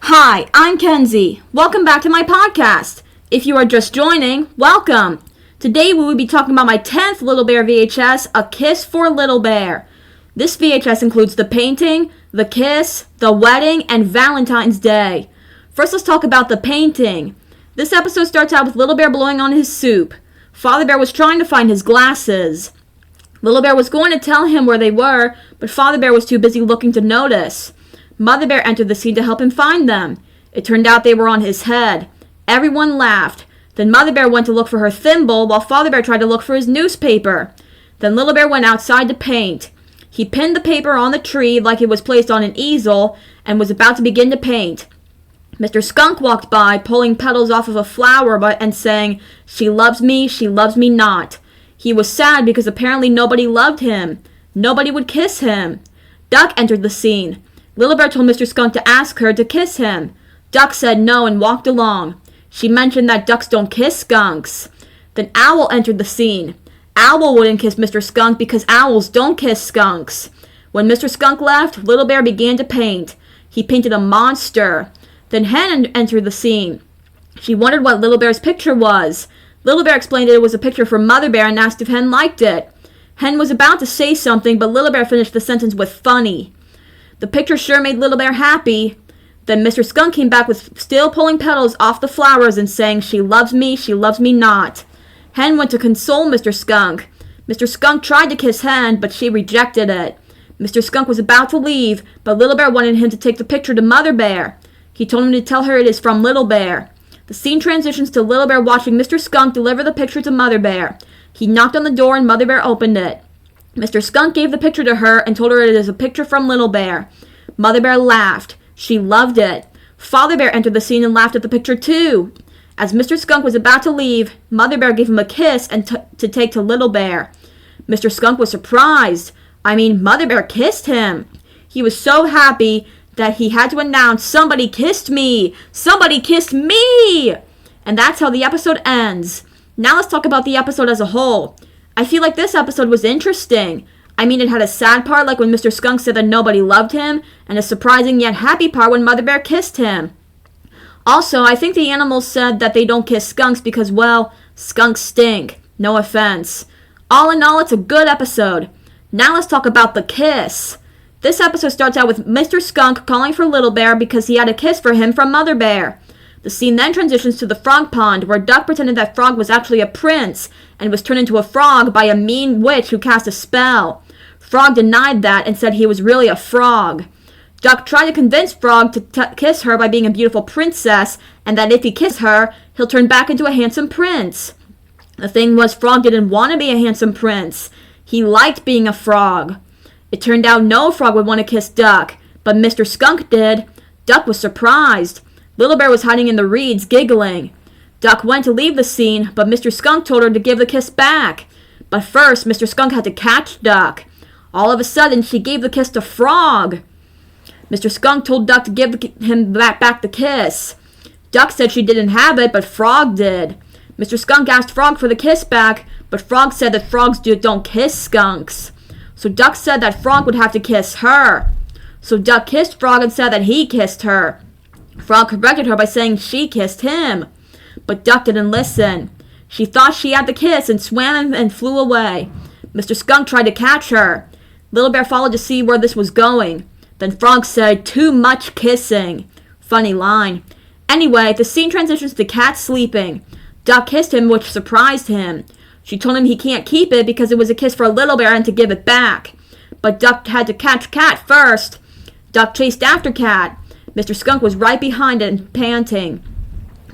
Hi, I'm Kenzie. Welcome back to my podcast. If you are just joining, welcome. Today we will be talking about my 10th Little Bear VHS, A Kiss for Little Bear. This VHS includes the painting, the kiss, the wedding, and Valentine's Day. First, let's talk about the painting. This episode starts out with Little Bear blowing on his soup. Father Bear was trying to find his glasses. Little Bear was going to tell him where they were, but Father Bear was too busy looking to notice. Mother Bear entered the scene to help him find them. It turned out they were on his head. Everyone laughed. Then Mother Bear went to look for her thimble while Father Bear tried to look for his newspaper. Then Little Bear went outside to paint. He pinned the paper on the tree like it was placed on an easel and was about to begin to paint. Mr. Skunk walked by, pulling petals off of a flower and saying, she loves me not." He was sad because apparently nobody loved him. Nobody would kiss him. Duck entered the scene. Little Bear told Mr. Skunk to ask her to kiss him. Duck said no and walked along. She mentioned that ducks don't kiss skunks. Then Owl entered the scene. Owl wouldn't kiss Mr. Skunk because owls don't kiss skunks. When Mr. Skunk left, Little Bear began to paint. He painted a monster. Then Hen entered the scene. She wondered what Little Bear's picture was. Little Bear explained that it was a picture for Mother Bear and asked if Hen liked it. Hen was about to say something, but Little Bear finished the sentence with funny. The picture sure made Little Bear happy. Then Mr. Skunk came back with still pulling petals off the flowers and saying, she loves me not." Hen went to console Mr. Skunk. Mr. Skunk tried to kiss Hen, but she rejected it. Mr. Skunk was about to leave, but Little Bear wanted him to take the picture to Mother Bear. He told him to tell her it is from Little Bear. The scene transitions to Little Bear watching Mr. Skunk deliver the picture to Mother Bear. He knocked on the door and Mother Bear opened it. Mr. Skunk gave the picture to her and told her it is a picture from Little Bear. Mother Bear laughed. She loved it. Father Bear entered the scene and laughed at the picture too. As Mr. Skunk was about to leave, Mother Bear gave him a kiss and to take to Little Bear. Mr. Skunk was surprised. Mother Bear kissed him. He was so happy that he had to announce, somebody kissed me! Somebody kissed me! And that's how the episode ends. Now let's talk about the episode as a whole. I feel like this episode was interesting. It had a sad part like when Mr. Skunk said that nobody loved him, and a surprising yet happy part when Mother Bear kissed him. Also, I think the animals said that they don't kiss skunks because, well, skunks stink. No offense. All in all, it's a good episode. Now let's talk about the kiss. This episode starts out with Mr. Skunk calling for Little Bear because he had a kiss for him from Mother Bear. The scene then transitions to the frog pond, where Duck pretended that Frog was actually a prince and was turned into a frog by a mean witch who cast a spell. Frog denied that and said he was really a frog. Duck tried to convince Frog to kiss her by being a beautiful princess, and that if he kissed her, he'll turn back into a handsome prince. The thing was, Frog didn't want to be a handsome prince. He liked being a frog. It turned out no frog would want to kiss Duck, but Mr. Skunk did. Duck was surprised. Little Bear was hiding in the reeds, giggling. Duck went to leave the scene, but Mr. Skunk told her to give the kiss back. But first, Mr. Skunk had to catch Duck. All of a sudden, she gave the kiss to Frog. Mr. Skunk told Duck to give him back the kiss. Duck said she didn't have it, but Frog did. Mr. Skunk asked Frog for the kiss back, but Frog said that frogs don't kiss skunks. So Duck said that Frog would have to kiss her. So Duck kissed Frog and said that he kissed her. Frog corrected her by saying she kissed him. But Duck didn't listen. She thought she had the kiss and swam and flew away. Mr. Skunk tried to catch her. Little Bear followed to see where this was going. Then Frog said, too much kissing. Funny line. Anyway, the scene transitions to Cat sleeping. Duck kissed him, which surprised him. She told him he can't keep it because it was a kiss for Little Bear and to give it back. But Duck had to catch Cat first. Duck chased after Cat. Mr. Skunk was right behind it and panting.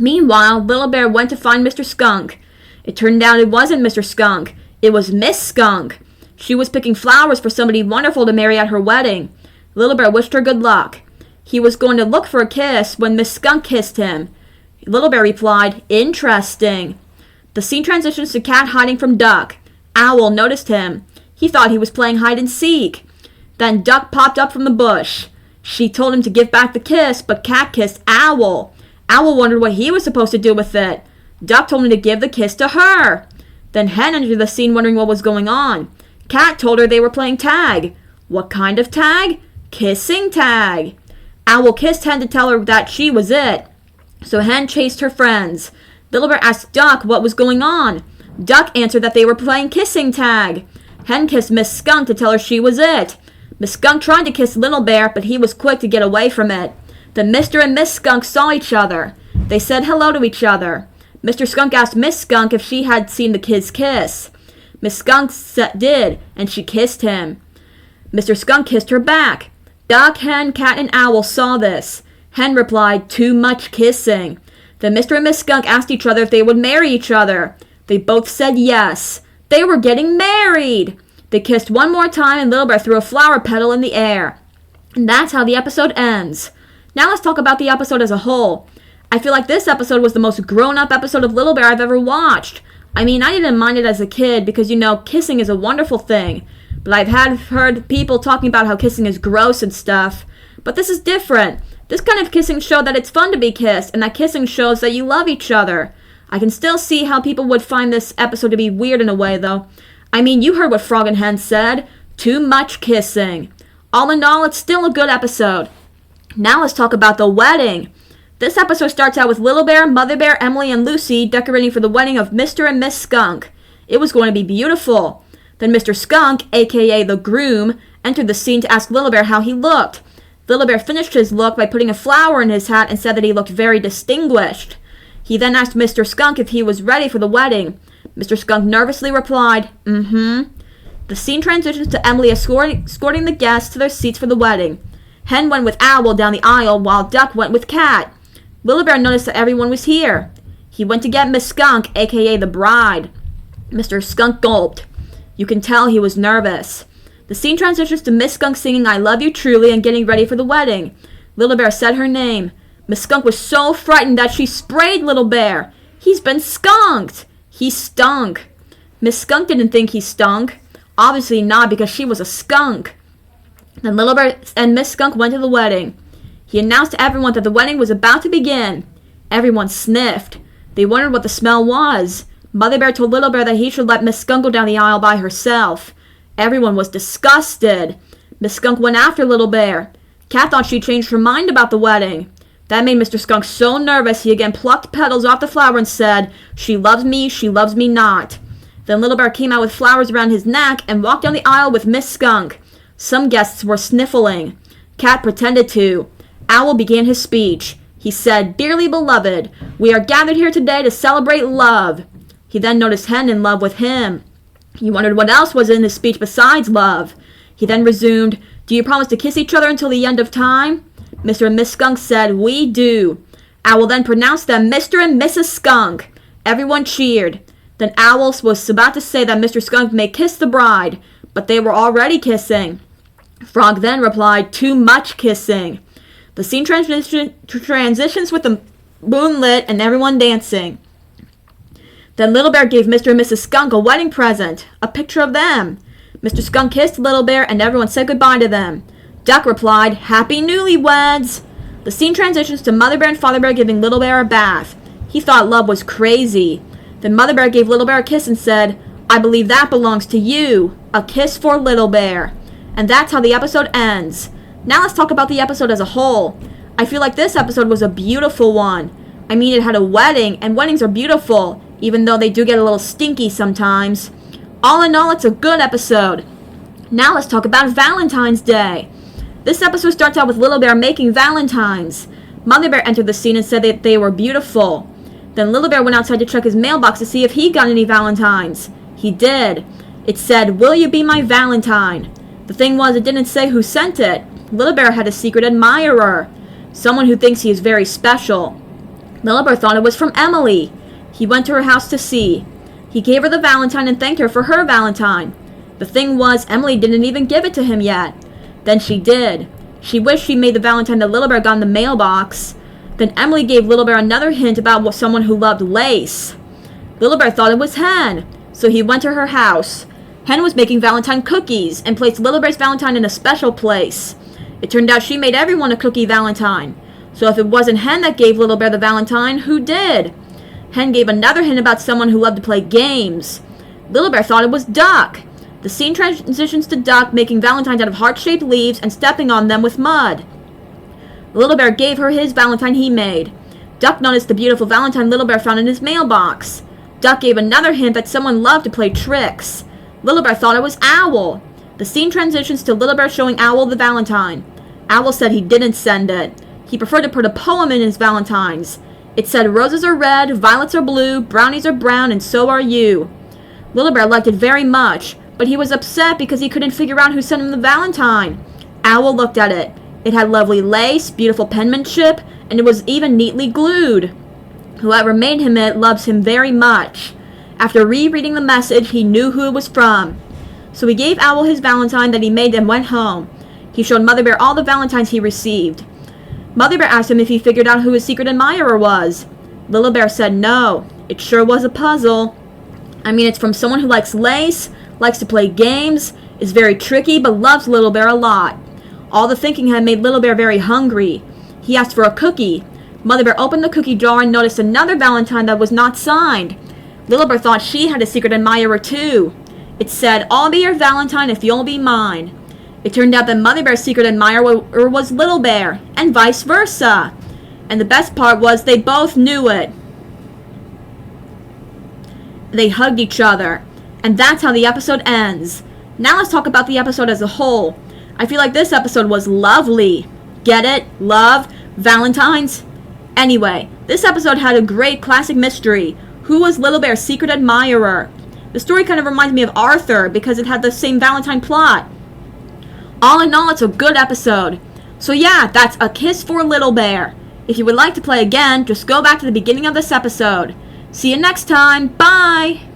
Meanwhile, Little Bear went to find Mr. Skunk. It turned out it wasn't Mr. Skunk. It was Miss Skunk. She was picking flowers for somebody wonderful to marry at her wedding. Little Bear wished her good luck. He was going to look for a kiss when Miss Skunk kissed him. Little Bear replied, interesting. The scene transitions to Cat hiding from Duck. Owl noticed him. He thought he was playing hide and seek. Then Duck popped up from the bush. She told him to give back the kiss, but Cat kissed Owl. Owl wondered what he was supposed to do with it. Duck told him to give the kiss to her. Then Hen entered the scene wondering what was going on. Cat told her they were playing tag. What kind of tag? Kissing tag. Owl kissed Hen to tell her that she was it. So Hen chased her friends. Little Bear asked Duck what was going on. Duck answered that they were playing kissing tag. Hen kissed Miss Skunk to tell her she was it. Miss Skunk tried to kiss Little Bear, but he was quick to get away from it. Then Mr. and Miss Skunk saw each other. They said hello to each other. Mr. Skunk asked Miss Skunk if she had seen the kids kiss. Miss Skunk did, and she kissed him. Mr. Skunk kissed her back. Duck, Hen, Cat, and Owl saw this. Hen replied, "Too much kissing." Then Mr. and Miss Skunk asked each other if they would marry each other. They both said yes. They were getting married. They kissed one more time and Little Bear threw a flower petal in the air. And that's how the episode ends. Now let's talk about the episode as a whole. I feel like this episode was the most grown-up episode of Little Bear I've ever watched. I mean, I didn't mind it as a kid because, kissing is a wonderful thing. But I've heard people talking about how kissing is gross and stuff. But this is different. This kind of kissing showed that it's fun to be kissed, and that kissing shows that you love each other. I can still see how people would find this episode to be weird in a way, though. I mean, you heard what Frog and Hen said. Too much kissing. All in all, it's still a good episode. Now let's talk about the wedding. This episode starts out with Little Bear, Mother Bear, Emily, and Lucy decorating for the wedding of Mr. and Miss Skunk. It was going to be beautiful. Then Mr. Skunk, aka the groom, entered the scene to ask Little Bear how he looked. Little Bear finished his look by putting a flower in his hat and said that he looked very distinguished. He then asked Mr. Skunk if he was ready for the wedding. Mr. Skunk nervously replied, "Mm-hmm." The scene transitions to Emily escorting the guests to their seats for the wedding. Hen went with Owl down the aisle while Duck went with Cat. Little Bear noticed that everyone was here. He went to get Miss Skunk, aka the bride. Mr. Skunk gulped. You can tell he was nervous. The scene transitions to Miss Skunk singing "I Love You Truly" and getting ready for the wedding. Little Bear said her name. Miss Skunk was so frightened that she sprayed Little Bear. He's been skunked. He stunk. Miss Skunk didn't think he stunk. Obviously not, because she was a skunk. Then Little Bear and Miss Skunk went to the wedding. He announced to everyone that the wedding was about to begin. Everyone sniffed. They wondered what the smell was. Mother Bear told Little Bear that he should let Miss Skunk go down the aisle by herself. Everyone was disgusted. Miss Skunk went after Little Bear. Cat thought she changed her mind about the wedding. That made Mr. Skunk so nervous he again plucked petals off the flower and said, she loves me not. Then Little Bear came out with flowers around his neck and walked down the aisle with Miss Skunk. Some guests were sniffling. Cat pretended to. Owl began his speech. He said, "Dearly beloved, we are gathered here today to celebrate love." He then noticed Hen in love with him. He wondered what else was in his speech besides love. He then resumed, "Do you promise to kiss each other until the end of time?" Mr. and Miss Skunk said, "We do." Owl then pronounced them Mr. and Mrs. Skunk. Everyone cheered. Then Owl was about to say that Mr. Skunk may kiss the bride, but they were already kissing. Frog then replied, "Too much kissing." The scene transitions with the moon lit and everyone dancing. Then Little Bear gave Mr. and Mrs. Skunk a wedding present, a picture of them. Mr. Skunk kissed Little Bear and everyone said goodbye to them. Duck replied, "Happy newlyweds." The scene transitions to Mother Bear and Father Bear giving Little Bear a bath. He thought love was crazy. Then Mother Bear gave Little Bear a kiss and said, "I believe that belongs to you." A kiss for Little Bear. And that's how the episode ends. Now let's talk about the episode as a whole. I feel like this episode was a beautiful one. I mean, it had a wedding, and weddings are beautiful, even though they do get a little stinky sometimes. All in all, it's a good episode. Now let's talk about Valentine's Day. This episode starts out with Little Bear making valentines. Mother Bear entered the scene and said that they were beautiful. Then Little Bear went outside to check his mailbox to see if he got any valentines. He did. It said, "Will you be my Valentine?" The thing was, it didn't say who sent it. Little Bear had a secret admirer, someone who thinks he is very special. Little Bear thought it was from Emily. He went to her house to see. He gave her the valentine and thanked her for her valentine. The thing was, Emily didn't even give it to him yet. Then she did. She wished she made the valentine that Little Bear got in the mailbox. Then Emily gave Little Bear another hint about someone who loved lace. Little Bear thought it was Hen, so he went to her house. Hen was making valentine cookies and placed Little Bear's valentine in a special place. It turned out she made everyone a cookie valentine. So if it wasn't Hen that gave Little Bear the valentine, who did? Hen gave another hint about someone who loved to play games. Little Bear thought it was Duck. The scene transitions to Duck making valentines out of heart-shaped leaves and stepping on them with mud. Little Bear gave her his valentine he made. Duck noticed the beautiful valentine Little Bear found in his mailbox. Duck gave another hint that someone loved to play tricks. Little Bear thought it was Owl. The scene transitions to Little Bear showing Owl the valentine. Owl said he didn't send it. He preferred to put a poem in his valentines. It said, "Roses are red, violets are blue, brownies are brown, and so are you." Little Bear liked it very much, but he was upset because he couldn't figure out who sent him the valentine. Owl looked at it. It had lovely lace, beautiful penmanship, and it was even neatly glued. Whoever made him it loves him very much. After rereading the message, he knew who it was from. So he gave Owl his valentine that he made and went home. He showed Mother Bear all the valentines he received. Mother Bear asked him if he figured out who his secret admirer was. Little Bear said no. It sure was a puzzle. I mean, it's from someone who likes lace, likes to play games, is very tricky, but loves Little Bear a lot. All the thinking had made Little Bear very hungry. He asked for a cookie. Mother Bear opened the cookie jar and noticed another valentine that was not signed. Little Bear thought she had a secret admirer too. It said, "I'll be your valentine if you'll be mine." It turned out that Mother Bear's secret admirer was Little Bear, and vice versa. And the best part was they both knew it. They hugged each other. And that's how the episode ends. Now let's talk about the episode as a whole. I feel like this episode was lovely. Get it? Love? Valentines? Anyway, this episode had a great classic mystery. Who was Little Bear's secret admirer? The story kind of reminds me of Arthur because it had the same Valentine plot. All in all, it's a good episode. So yeah, that's A Kiss for Little Bear. If you would like to play again, just go back to the beginning of this episode. See you next time. Bye!